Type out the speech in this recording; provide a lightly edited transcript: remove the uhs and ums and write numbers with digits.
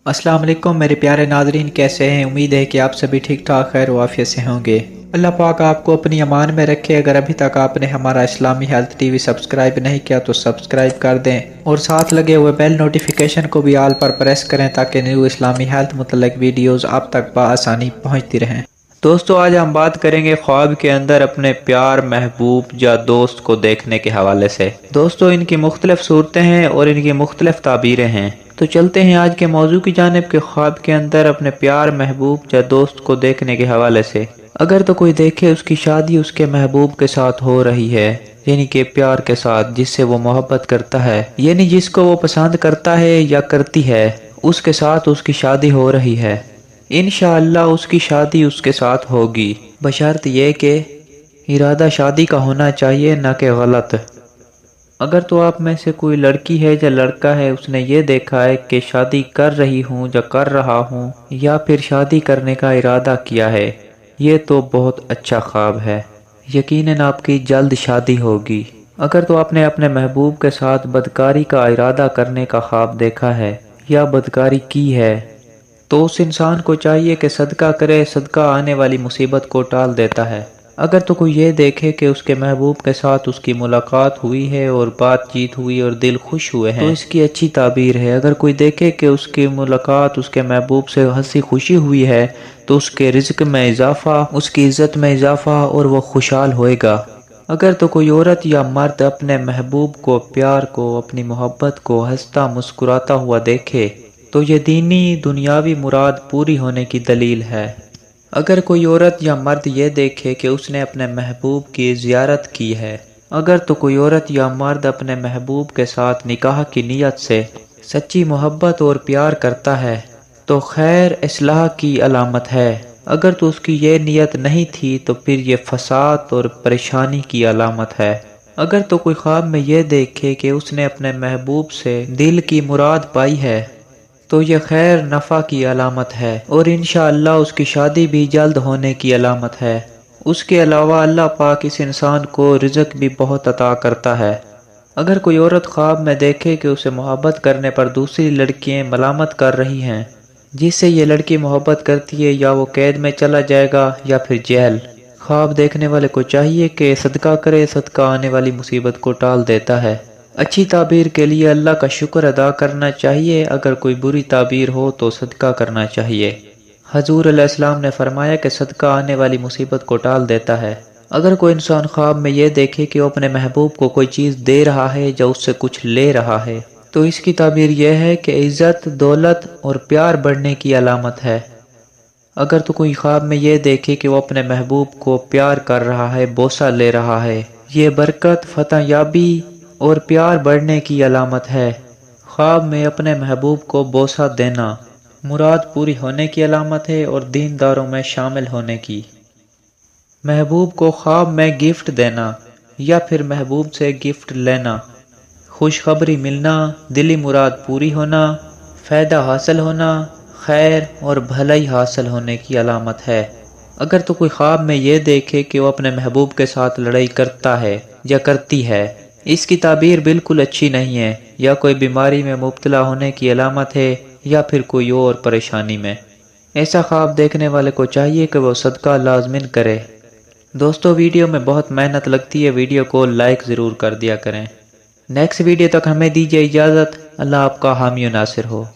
अस्सलाम वालेकुम मेरे प्यारे नाजरीन, कैसे हैं? उम्मीद है कि आप सभी ठीक ठाक खैर वाफियत से होंगे। अल्लाह पाक आपको अपनी अमान में रखे। अगर अभी तक आपने हमारा इस्लामी हेल्थ टीवी सब्सक्राइब नहीं किया तो सब्सक्राइब कर दें और साथ लगे हुए बेल नोटिफिकेशन को भी ऑल पर प्रेस करें ताकि न्यू इस्लामी हेल्थ मुतल्लिक वीडियोस आप तक बआसानी पहुँचती रहें। दोस्तों, आज हम बात करेंगे ख्वाब के अंदर अपने प्यार, महबूब या दोस्त को देखने के हवाले से। दोस्तों, इनकी मुख्तलिफ सूरतें हैं और इनकी मुख्तलिफ ताबीरें हैं। तो चलते हैं आज के मौजू की जानिब के ख्वाब के अंदर अपने प्यार, महबूब या दोस्त को देखने के हवाले से। अगर तो कोई देखे उसकी शादी उसके महबूब के साथ हो रही है, यानी कि प्यार के साथ, जिससे वो मोहब्बत करता है, यानी जिसको वो पसंद करता है या करती है, उसके साथ उसकी शादी हो रही है, इंशाअल्लाह उसकी शादी उसके साथ होगी, बशर्त ये कि इरादा शादी का होना चाहिए, न कि गलत। अगर तो आप में से कोई लड़की है या लड़का है, उसने ये देखा है कि शादी कर रही हूँ या कर रहा हूँ, या फिर शादी करने का इरादा किया है, ये तो बहुत अच्छा ख्वाब है। यकीनन आपकी जल्द शादी होगी। अगर तो आपने अपने महबूब के साथ बदकारी का इरादा करने का ख्वाब देखा है या बदकारी की है, तो उस इंसान को चाहिए कि सदका करे। सदका आने वाली मुसीबत को टाल देता है। अगर तो कोई ये देखे कि उसके महबूब के साथ उसकी मुलाकात हुई है और बातचीत हुई और दिल खुश हुए हैं, तो इसकी अच्छी ताबीर है। अगर कोई देखे कि उसकी मुलाकात उसके महबूब से हंसी खुशी हुई है, तो उसके रिज़्क में इजाफा, उसकी इज़्ज़त में इजाफा और वो खुशहाल होएगा। अगर तो कोई औरत या मर्द अपने महबूब को, प्यार को, अपनी मोहब्बत को हंसता मुस्कुराता हुआ देखे, तो ये दीनी दुनियावी मुराद पूरी होने की दलील है। अगर कोई औरत या मर्द ये देखे कि उसने अपने महबूब की ज़ियारत की है, अगर तो कोई औरत या मर्द अपने महबूब के साथ निकाह की नीयत से सच्ची मोहब्बत और प्यार करता है, तो खैर इस्लाह की अलामत है। अगर तो उसकी ये नीयत नहीं थी, तो फिर ये फसाद और परेशानी की अलामत है। अगर तो कोई ख्वाब में ये देखे कि उसने अपने महबूब से दिल की मुराद पाई है, तो ये खैर नफ़ा की अलामत है और इंशाअल्लाह उसकी शादी भी जल्द होने की अलामत है। उसके अलावा अल्लाह पाक इस इंसान को रिज़्क भी बहुत अता करता है। अगर कोई औरत ख्वाब में देखे कि उसे मोहब्बत करने पर दूसरी लड़कियां मलामत कर रही हैं, जिससे ये लड़की मोहब्बत करती है, या वो कैद में चला जाएगा या फिर जेल, ख्वाब देखने वाले को चाहिए कि सदका करे। सदका आने वाली मुसीबत को टाल देता है। अच्छी ताबीर के लिए अल्लाह का शुक्र अदा करना चाहिए। अगर कोई बुरी ताबीर हो तो सदका करना चाहिए। हजूर अलैहिस्सलाम ने फरमाया कि सदका आने वाली मुसीबत को टाल देता है। अगर कोई इंसान ख्वाब में यह देखे कि वो अपने महबूब को कोई चीज़ दे रहा है या उससे कुछ ले रहा है, तो इसकी ताबीर यह है कि इज़्ज़त, दौलत और प्यार बढ़ने की अलामत है। अगर तो कोई ख्वाब में यह देखे कि वो अपने महबूब को प्यार कर रहा है, बोसा ले रहा है, ये बरकत, फतह याबी और प्यार बढ़ने की अलामत है। ख्वाब में अपने महबूब को बोसा देना मुराद पूरी होने की अलामत है और दीनदारों में शामिल होने की। महबूब को ख्वाब में गिफ्ट देना या फिर महबूब से गिफ्ट लेना, खुशखबरी मिलना, दिली मुराद पूरी होना, फ़ायदा हासिल होना, खैर और भलाई हासिल होने की अलामत है। अगर तो कोई ख्वाब में ये देखे कि वो अपने महबूब के साथ लड़ाई करता है या करती है, इसकी ताबीर बिल्कुल अच्छी नहीं है। या कोई बीमारी में मुब्तला होने की अलामत है या फिर कोई और परेशानी में। ऐसा ख्वाब देखने वाले को चाहिए कि वो सदका लाजमिन करे। दोस्तों, वीडियो में बहुत मेहनत लगती है, वीडियो को लाइक ज़रूर कर दिया करें। नेक्स्ट वीडियो तक हमें दीजिए इजाज़त। अल्लाह आपका हामी नासिर हो।